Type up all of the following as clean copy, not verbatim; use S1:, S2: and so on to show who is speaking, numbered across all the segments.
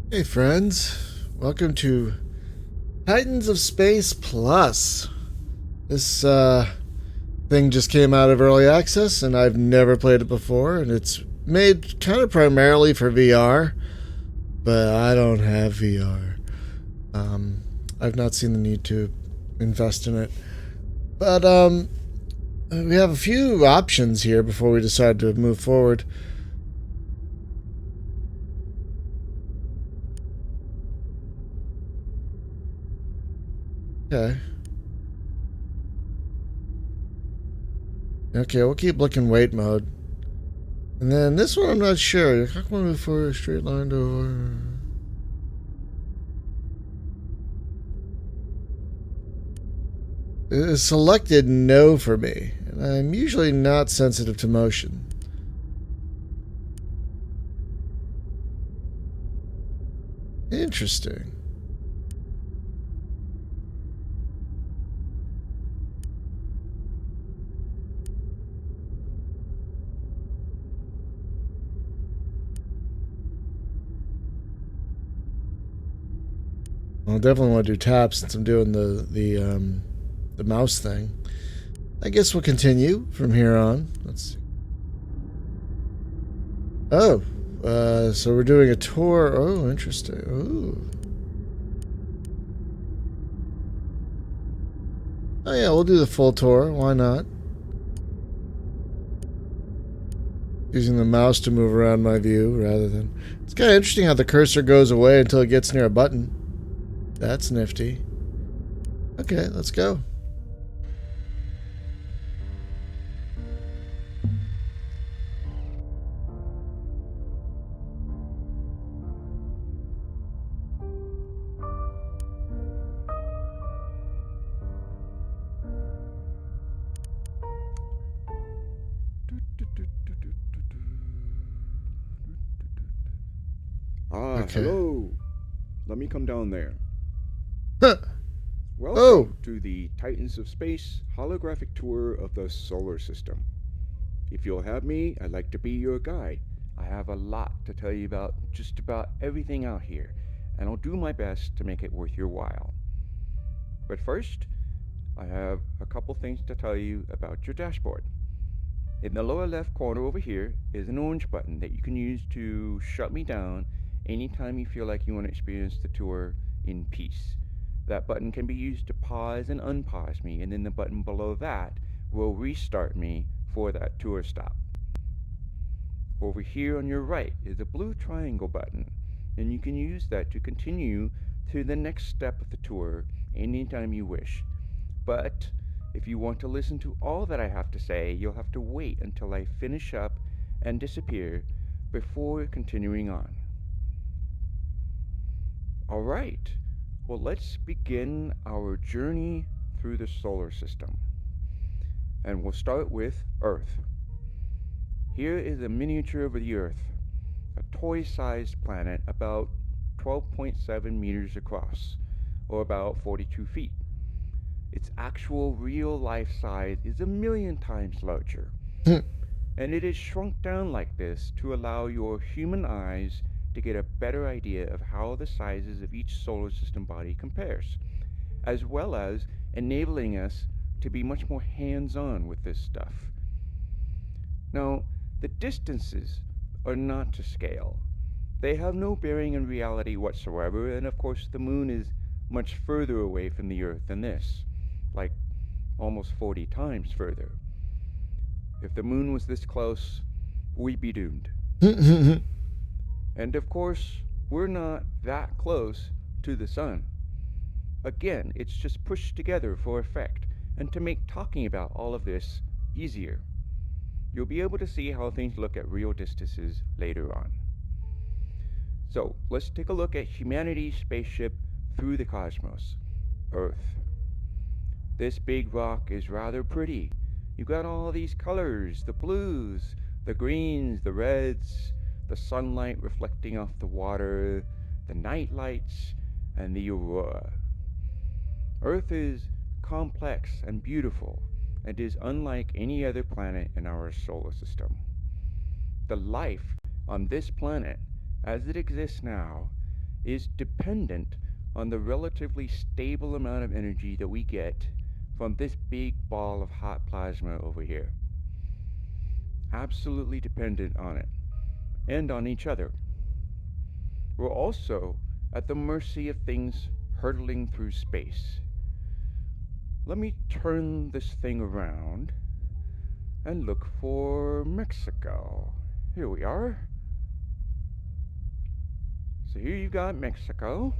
S1: Hey friends, welcome to Titans of Space Plus. This thing just came out of early access and I've never played it before, and it's made kind of primarily for VR, but I don't have VR. Um, I've not seen the need to invest in it. But we have a few options here before we decide to move forward. Okay. Okay, we'll keep looking wait mode. And then this one I'm not sure. How can we move forward straight line to it is selected no for me, and I'm usually not sensitive to motion. Interesting. I'll definitely want to do taps since I'm doing the mouse thing. I guess we'll continue from here on. Let's see. Oh, so we're doing a tour. Oh, interesting. Ooh. Oh yeah, we'll do the full tour. Why not? Using the mouse to move around my view rather than. It's kind of interesting how the cursor goes away until it gets near a button. That's nifty. Okay, let's go. Okay.
S2: Hello. Let me come down there.
S1: Huh. Oh,
S2: Welcome to the Titans of Space holographic tour of the solar system. If you'll have me, I'd like to be your guide. I have a lot to tell you about just about everything out here, and I'll do my best to make it worth your while. But first, I have a couple things to tell you about your dashboard. In the lower left corner over here is an orange button that you can use to shut me down anytime you feel like you want to experience the tour in peace. That button can be used to pause and unpause me, and then the button below that will restart me for that tour stop. Over here on your right is a blue triangle button, and you can use that to continue to the next step of the tour anytime you wish. But if you want to listen to all that I have to say, you'll have to wait until I finish up and disappear before continuing on. All right, well, let's begin our journey through the solar system. And we'll start with Earth. Here is a miniature of the Earth, a toy sized planet about 12.7 meters across, or about 42 feet. Its actual real life size is a million times larger, and it is shrunk down like this to allow your human eyes to get a better idea of how the sizes of each solar system body compares, as well as enabling us to be much more hands-on with this stuff. Now, the distances are not to scale. They have no bearing in reality whatsoever, and of course the moon is much further away from the Earth than this, like almost 40 times further. If the moon was this close, we'd be doomed. And of course, we're not that close to the sun. Again, it's just pushed together for effect and to make talking about all of this easier. You'll be able to see how things look at real distances later on. So, let's take a look at humanity's spaceship through the cosmos, Earth. This big rock is rather pretty. You've got all these colors, the blues, the greens, the reds, the sunlight reflecting off the water, the night lights, and the aurora. Earth is complex and beautiful and is unlike any other planet in our solar system. The life on this planet, as it exists now, is dependent on the relatively stable amount of energy that we get from this big ball of hot plasma over here. Absolutely dependent on it and on each other. We're also at the mercy of things hurtling through space. Let me turn this thing around and look for Mexico. Here we are. So here you've got Mexico.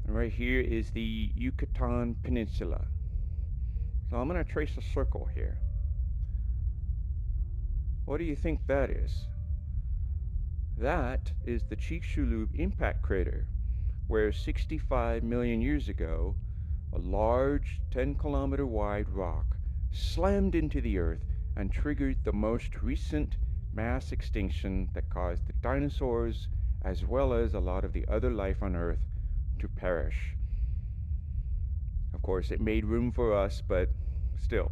S2: And right here is the Yucatan Peninsula. So I'm going to trace a circle here. What do you think that is? That is the Chicxulub impact crater, where 65 million years ago, a large 10-kilometer wide rock slammed into the earth and triggered the most recent mass extinction that caused the dinosaurs, as well as a lot of the other life on earth, to perish. Of course, it made room for us, but still,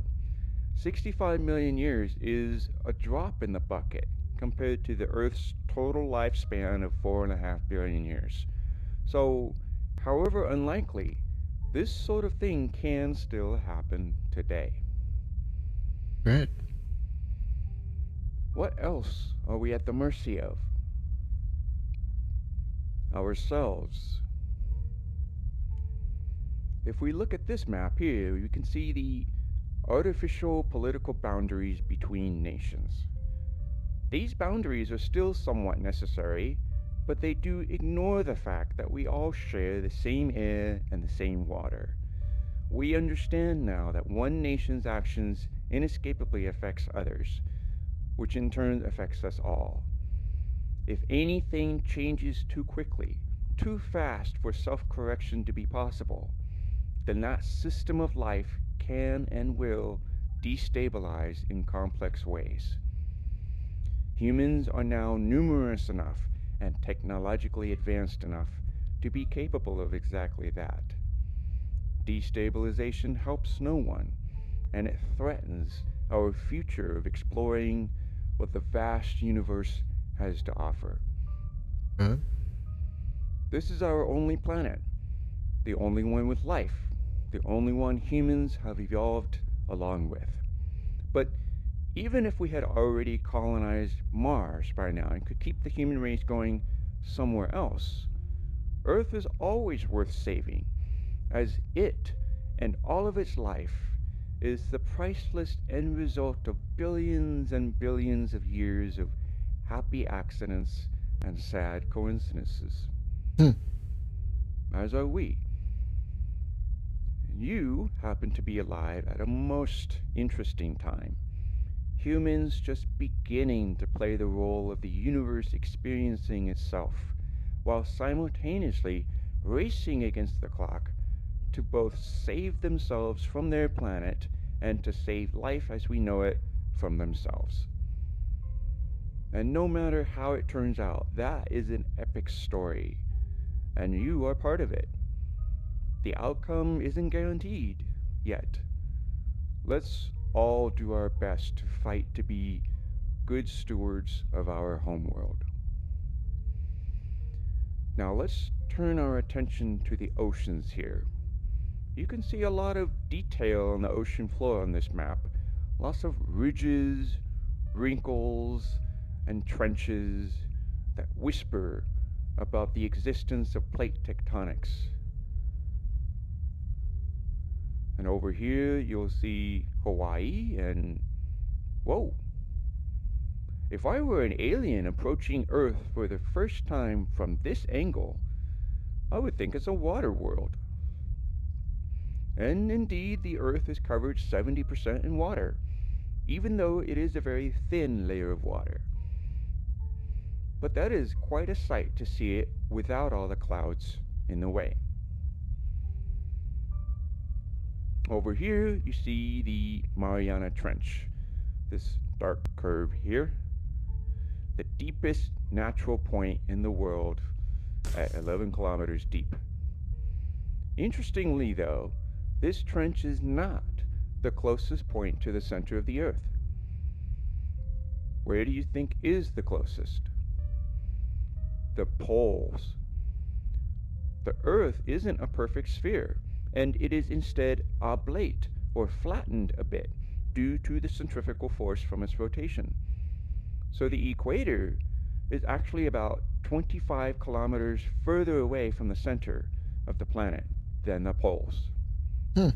S2: 65 million years is a drop in the bucket compared to the Earth's total lifespan of 4.5 billion years. So, however unlikely, this sort of thing can still happen today.
S1: Right.
S2: What else are we at the mercy of? Ourselves. If we look at this map here, you can see the artificial political boundaries between nations. These boundaries are still somewhat necessary, but they do ignore the fact that we all share the same air and the same water. We understand now that one nation's actions inescapably affects others, which in turn affects us all. If anything changes too quickly, too fast for self-correction to be possible, then that system of life can and will destabilize in complex ways. Humans are now numerous enough and technologically advanced enough to be capable of exactly that. Destabilization helps no one, and it threatens our future of exploring what the vast universe has to offer.
S1: Huh?
S2: This is our only planet, the only one with life, the only one humans have evolved along with. But even if we had already colonized Mars by now and could keep the human race going somewhere else, Earth is always worth saving, as it and all of its life is the priceless end result of billions and billions of years of happy accidents and sad coincidences.
S1: Hmm.
S2: As are we. You happen to be alive at a most interesting time. Humans just beginning to play the role of the universe experiencing itself, while simultaneously racing against the clock to both save themselves from their planet and to save life as we know it from themselves. And no matter how it turns out, that is an epic story, and you are part of it. The outcome isn't guaranteed yet. Let's all do our best to fight to be good stewards of our homeworld. Now let's turn our attention to the oceans here. You can see a lot of detail on the ocean floor on this map. Lots of ridges, wrinkles, and trenches that whisper about the existence of plate tectonics. And over here you'll see Hawaii and whoa. If I were an alien approaching Earth for the first time from this angle, I would think it's a water world. And indeed, the Earth is covered 70% in water, even though it is a very thin layer of water. But that is quite a sight to see it without all the clouds in the way. Over here, you see the Mariana Trench, this dark curve here, the deepest natural point in the world at 11 kilometers deep. Interestingly, though, this trench is not the closest point to the center of the Earth. Where do you think is the closest? the poles. The Earth isn't a perfect sphere, and it is instead oblate or flattened a bit due to the centrifugal force from its rotation. So the equator is actually about 25 kilometers further away from the center of the planet than the poles.
S1: Hmm.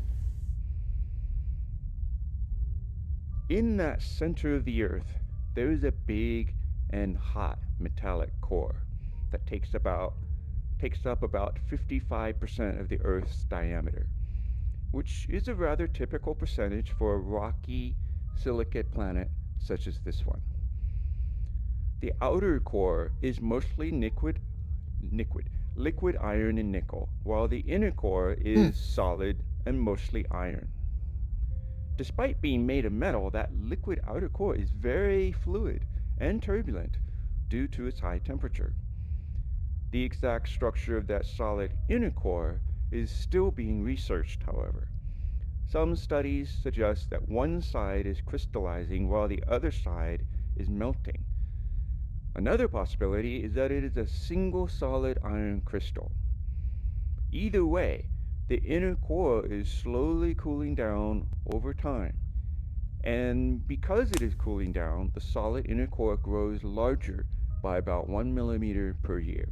S2: In that center of the Earth, there is a big and hot metallic core that takes up about 55% of the Earth's diameter, which is a rather typical percentage for a rocky silicate planet such as this one. The outer core is mostly liquid iron and nickel, while the inner core
S1: Hmm.
S2: is solid and mostly iron. Despite being made of metal, that liquid outer core is very fluid and turbulent due to its high temperature. The exact structure of that solid inner core is still being researched, however. Some studies suggest that one side is crystallizing while the other side is melting. Another possibility is that it is a single solid iron crystal. Either way, the inner core is slowly cooling down over time. And because it is cooling down, the solid inner core grows larger by about 1 millimeter per year.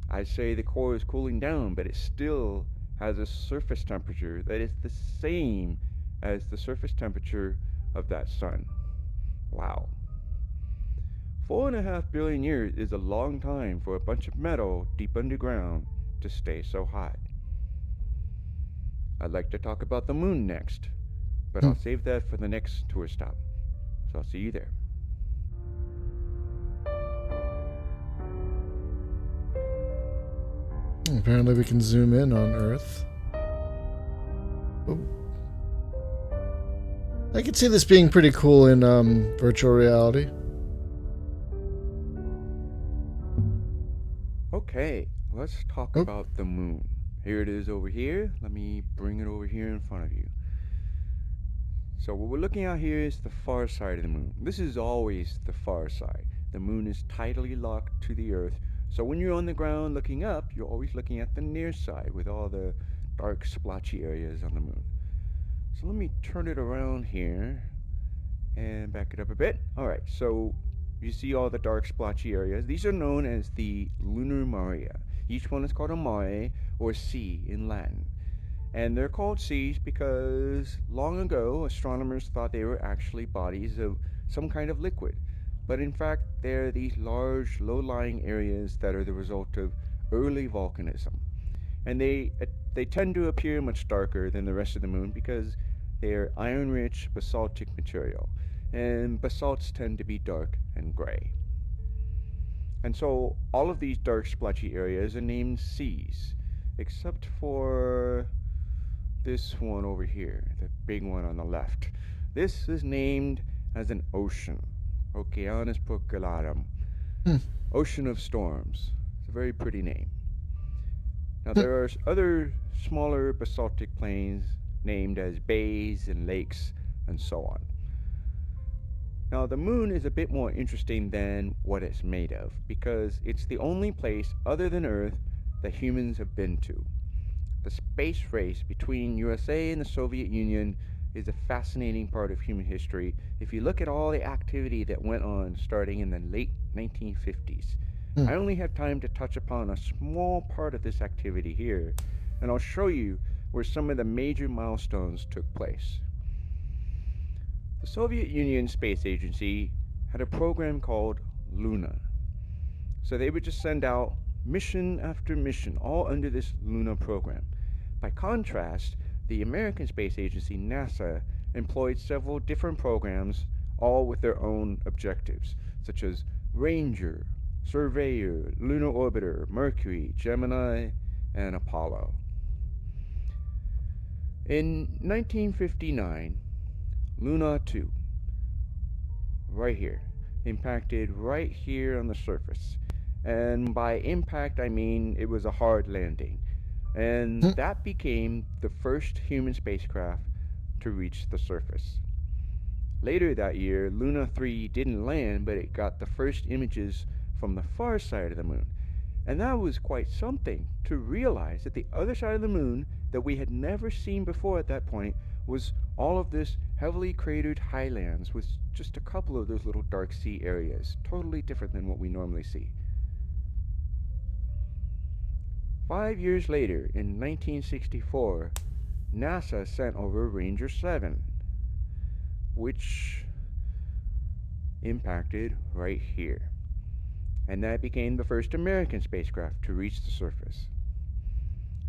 S2: I'd say the core is cooling down, but it still has a surface temperature that is the same as the surface temperature of that sun. Wow. 4.5 billion years is a long time for a bunch of metal deep underground to stay so hot. I'd like to talk about the moon next, but
S1: Hmm.
S2: I'll save that for the next tour stop. So I'll see you there.
S1: Apparently, we can zoom in on Earth. Oh, I could see this being pretty cool in virtual reality.
S2: Okay, let's talk
S1: Oh,
S2: about the moon. Here it is over here. Let me bring it over here in front of you. So what we're looking at here is the far side of the moon. This is always the far side. The moon is tidally locked to the Earth. So when you're on the ground looking up, you're always looking at the near side with all the dark splotchy areas on the moon. So let me turn it around here and back it up a bit. Alright, so you see all the dark splotchy areas. These are known as the lunar maria. Each one is called a mare, or sea in Latin. And they're called seas because long ago astronomers thought they were actually bodies of some kind of liquid. But in fact, they're these large, low lying areas that are the result of early volcanism. And they tend to appear much darker than the rest of the moon because they're iron rich basaltic material. And basalts tend to be dark and gray. And so all of these dark splotchy areas are named seas, except for this one over here, the big one on the left. This is named as an ocean, Oceanus Procularum,
S1: hmm.
S2: Ocean of Storms. It's a very pretty name. Now
S1: Hmm.
S2: there are other smaller basaltic plains named as bays and lakes and so on. Now the moon is a bit more interesting than what it's made of because it's the only place other than Earth that humans have been to. The space race between USA and the Soviet Union is a fascinating part of human history if you look at all the activity that went on starting in the late 1950s.
S1: Hmm.
S2: I only have time to touch upon a small part of this activity here, and I'll show you where some of the major milestones took place. The Soviet Union Space Agency had a program called Luna. So they would just send out mission after mission, all under this Luna program. By contrast, the American Space Agency, NASA, employed several different programs, all with their own objectives, such as Ranger, Surveyor, Lunar Orbiter, Mercury, Gemini, and Apollo. In 1959, Luna 2, right here, impacted right here on the surface. And by impact, I mean it was a hard landing. And
S1: Hmm.
S2: that became the first human spacecraft to reach the surface. Later that year, Luna 3 didn't land, but it got the first images from the far side of the moon. And that was quite something to realize that the other side of the moon that we had never seen before at that point was all of this heavily cratered highlands with just a couple of those little dark sea areas, totally different than what we normally see. 5 years later, in 1964, NASA sent over Ranger 7, which impacted right here. And that became the first American spacecraft to reach the surface.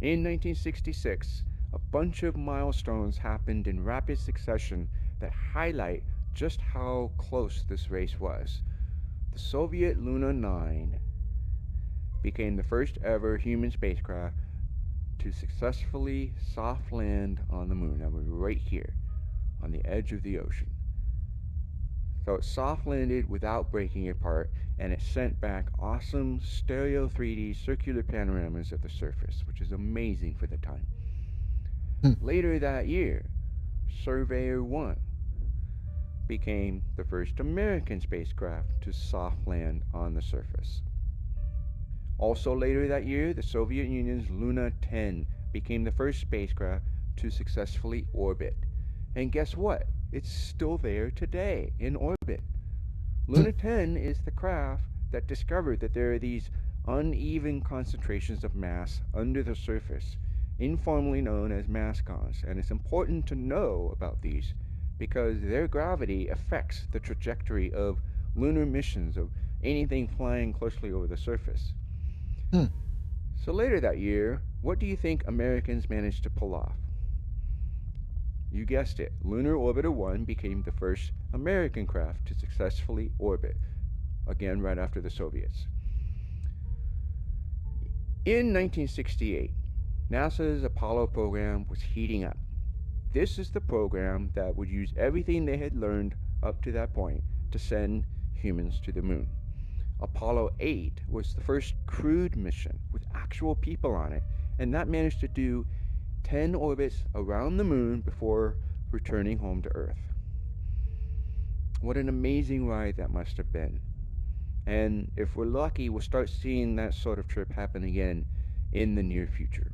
S2: In 1966, a bunch of milestones happened in rapid succession that highlight just how close this race was. The Soviet Luna 9 became the first ever human spacecraft to successfully soft land on the moon. That was right here on the edge of the ocean. So it soft landed without breaking apart, and it sent back awesome stereo 3D circular panoramas of the surface, which is amazing for the time.
S1: Hmm.
S2: Later that year, Surveyor 1 became the first American spacecraft to soft land on the surface. Also later that year, the Soviet Union's Luna 10 became the first spacecraft to successfully orbit. And guess what? It's still there today in orbit. Luna 10 is the craft that discovered that there are these uneven concentrations of mass under the surface, informally known as mascons. And it's important to know about these because their gravity affects the trajectory of lunar missions, of anything flying closely over the surface.
S1: Hmm.
S2: So later that year, what do you think Americans managed to pull off? You guessed it, Lunar Orbiter 1 became the first American craft to successfully orbit, again right after the Soviets. In 1968, NASA's Apollo program was heating up. This is the program that would use everything they had learned up to that point to send humans to the moon. Apollo 8 was the first crewed mission with actual people on it, and that managed to do 10 orbits around the moon before returning home to Earth. What an amazing ride that must have been. And if we're lucky, we'll start seeing that sort of trip happen again in the near future.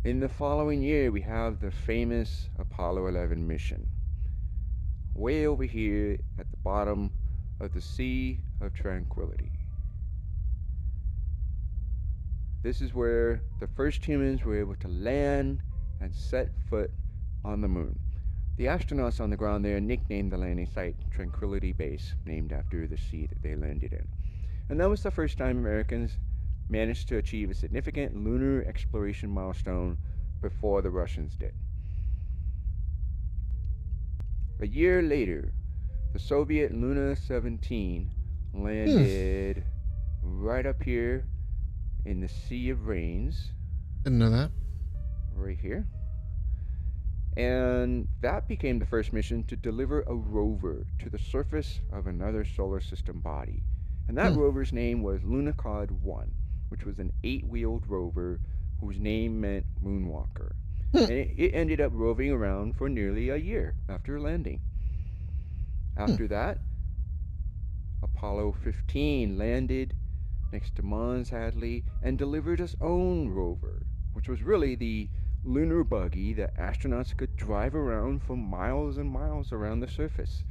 S2: In the following year, we have the famous Apollo 11 mission. Way over here at the bottom of the Sea of Tranquility. This is where the first humans were able to land and set foot on the moon. The astronauts on the ground there nicknamed the landing site Tranquility Base, named after the sea that they landed in. And that was the first time Americans managed to achieve a significant lunar exploration milestone before the Russians did. A year later, the Soviet Luna 17 landed right up here in the Sea of Rains.
S1: Didn't know that.
S2: Right here. And that became the first mission to deliver a rover to the surface of another solar system body. And that rover's name was Lunokhod 1, which was an 8-wheeled rover whose name meant Moonwalker. And it ended up roving around for nearly a year after landing. After that, Apollo 15 landed next to Mons Hadley and delivered its own rover, which was really the lunar buggy that astronauts could drive around for miles and miles around the surface.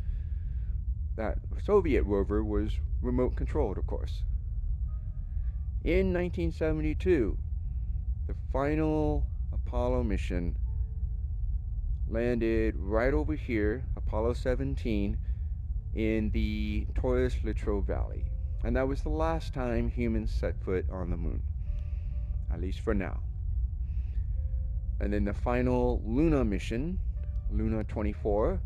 S2: That Soviet rover was remote controlled, of course. In 1972, the final Apollo mission landed right over here, Apollo 17, in the Taurus-Littrow Valley. And that was the last time humans set foot on the moon, at least for now. And then the final Luna mission, Luna 24,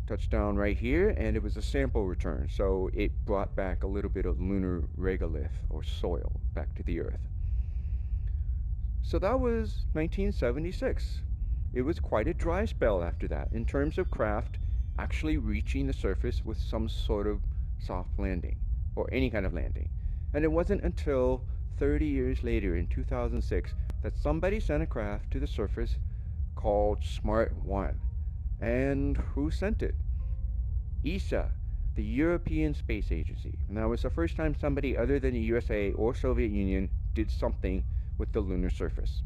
S2: touched down right here, and it was a sample return, so it brought back a little bit of lunar regolith, or soil, back to the Earth. So that was 1976. It was quite a dry spell after that, in terms of craft actually reaching the surface with some sort of soft landing, or any kind of landing. And it wasn't until 30 years later, in 2006, that somebody sent a craft to the surface called Smart 1. And who sent it? ESA, the European Space Agency, and that was the first time somebody other than the USA or Soviet Union did something with the lunar surface.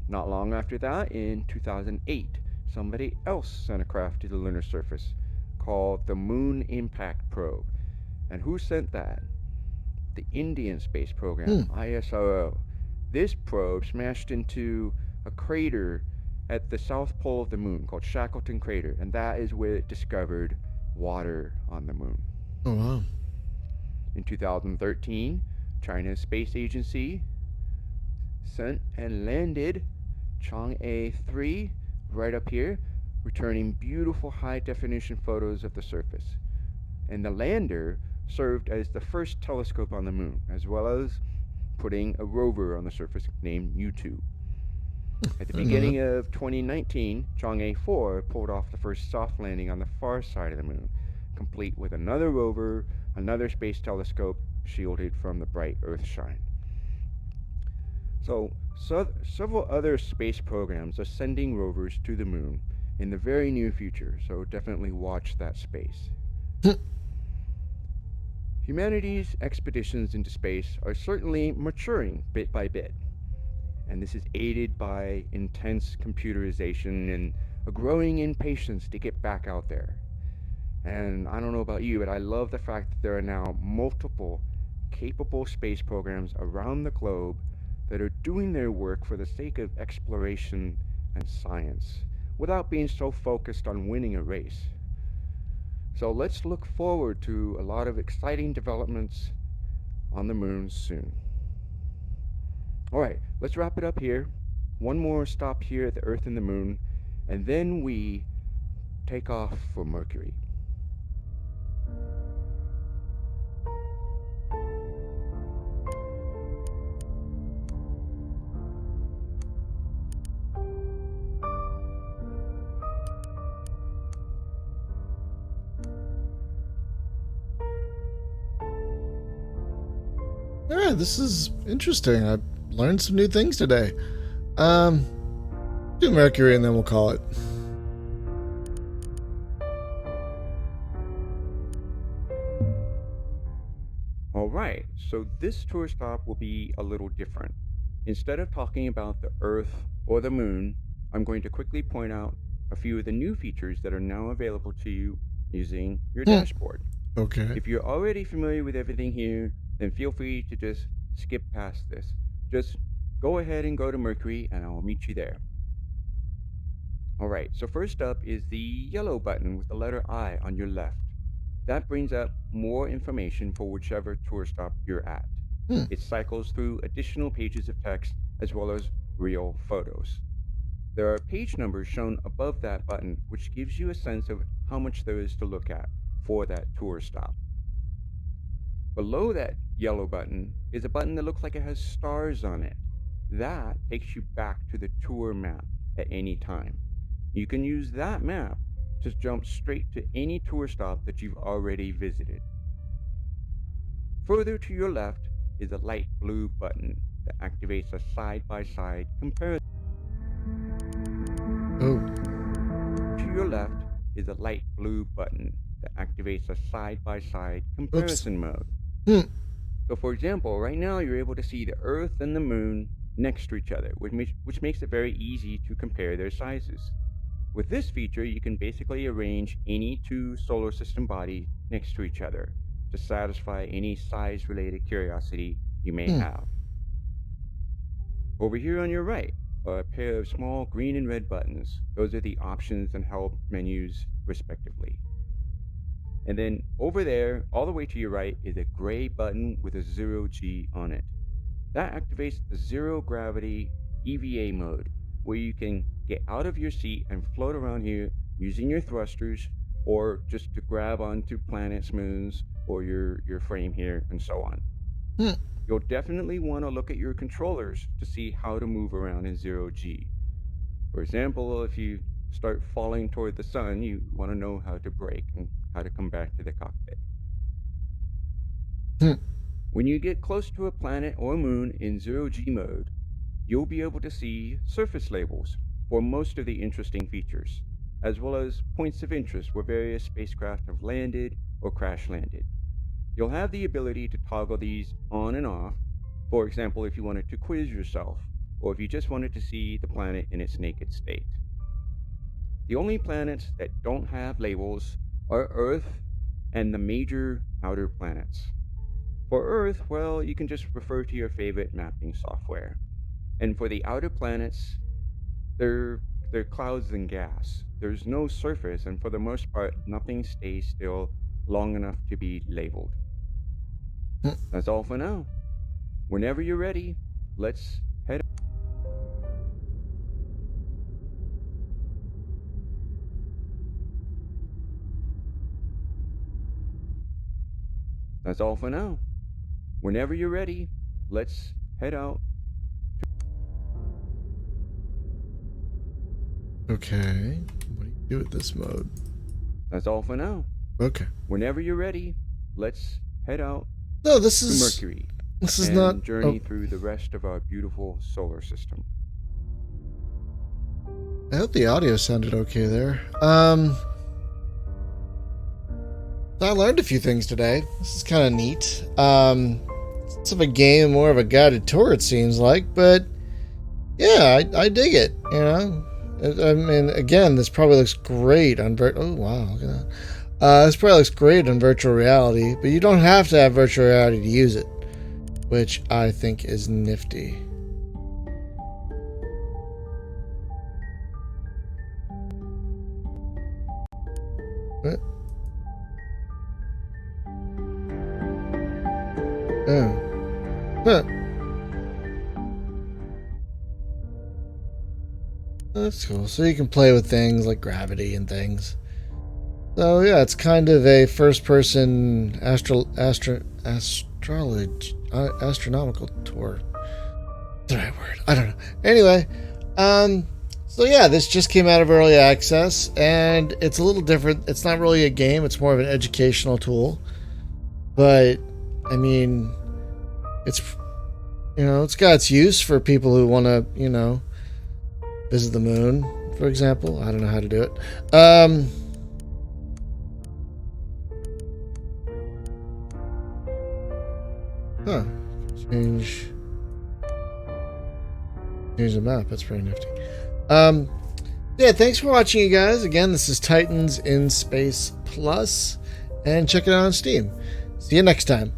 S2: Not long after that, in 2008, somebody else sent a craft to the lunar surface called the Moon Impact Probe. And who sent that? The Indian Space Program,
S1: Hmm.
S2: ISRO. This probe smashed into a crater at the south pole of the moon called Shackleton Crater, and that is where it discovered water on the moon.
S1: Oh, wow.
S2: In 2013, China's space agency sent and landed Chang'e 3 right up here, returning beautiful high definition photos of the surface. And the lander served as the first telescope on the moon, as well as putting a rover on the surface named U2. At the
S1: I didn't know that.
S2: beginning of 2019, Chang'e 4 pulled off the first soft landing on the far side of the moon, complete with another rover, another space telescope shielded from the bright Earth shine. So, several other space programs are sending rovers to the moon in the very near future, so definitely watch that space. Humanity's expeditions into space are certainly maturing bit by bit, and this is aided by intense computerization and a growing impatience to get back out there. And I don't know about you, but I love the fact that there are now multiple capable space programs around the globe that are doing their work for the sake of exploration and science without being so focused on winning a race. So let's look forward to a lot of exciting developments on the moon soon. All right, let's wrap it up here. One more stop here at the Earth and the Moon, and then we take off for Mercury.
S1: All right, this is interesting. I learned some new things today. Um, do Mercury and then we'll call it.
S2: All right, so this tour stop will be a little different. Instead of talking about the Earth or the Moon, I'm going to quickly point out a few of the new features that are now available to you using your dashboard.
S1: Okay.
S2: If you're already familiar with everything here, then feel free to just skip past this. Just go ahead and go to Mercury and I'll meet you there. Alright, so first up is the yellow button with the letter I on your left. That brings up more information for whichever tour stop you're at.
S1: Hmm.
S2: It cycles through additional pages of text as well as real photos. There are page numbers shown above that button, which gives you a sense of how much there is to look at for that tour stop. Below that yellow button is a button that looks like it has stars on it. That takes you back to the tour map at any time. You can use that map to jump straight to any tour stop that you've already visited. Further to your left is a light blue button that activates a side-by-side comparison.
S1: Oh.
S2: To your left is a light blue button that activates a side-by-side comparison mode.
S1: Hmm.
S2: So for example, right now you're able to see the Earth and the Moon next to each other, which makes it very easy to compare their sizes. With this feature, you can basically arrange any two solar system bodies next to each other to satisfy any size-related curiosity you may have. Over here on your right are a pair of small green and red buttons. Those are the options and help menus, respectively. And then over there, all the way to your right, is a gray button with a 0G on it. That activates the zero gravity EVA mode, where you can get out of your seat and float around here using your thrusters, or just to grab onto planets, moons, or your frame here, and so on. You'll definitely want to look at your controllers to see how to move around in 0G. For example, if you start falling toward the sun, you want to know how to brake and how to come back to the cockpit. When you get close to a planet or moon in 0G mode, you'll be able to see surface labels for most of the interesting features, as well as points of interest where various spacecraft have landed or crash landed. You'll have the ability to toggle these on and off, for example, if you wanted to quiz yourself, or if you just wanted to see the planet in its naked state. The only planets that don't have labels are Earth and the major outer planets. For Earth, well, you can just refer to your favorite mapping software. And for the outer planets, they're clouds and gas. There's no surface, and for the most part, nothing stays still long enough to be labeled. That's all for now. Whenever you're ready, let's head. That's all for now. Whenever you're ready, let's head out.
S1: Okay. What do you do with this mode?
S2: That's all for now.
S1: Okay.
S2: Whenever you're ready, let's head out
S1: No, this
S2: to
S1: is
S2: Mercury
S1: this is
S2: and
S1: not
S2: journey through the rest of our beautiful solar system.
S1: I hope the audio sounded okay there. I learned a few things today. This is kind of neat. It's of a game, more of a guided tour, it seems like, but yeah, I dig it. You know, I mean, again, this probably looks great on oh wow, look at that. This probably looks great on virtual reality, but you don't have to have virtual reality to use it, which I think is nifty. What? Oh. Huh. That's cool. So you can play with things like gravity and things. So yeah, it's kind of a first-person astronomical tour. The right word? I don't know. Anyway, so yeah, this just came out of early access, and it's a little different. It's not really a game; it's more of an educational tool. But I mean, it's it's got its use for people who want to visit the moon, for example. I don't know how to do it. Huh. Change the map. That's pretty nifty. Yeah, thanks for watching, you guys. Again, this is Titans in Space Plus, and check it out on Steam. See you next time.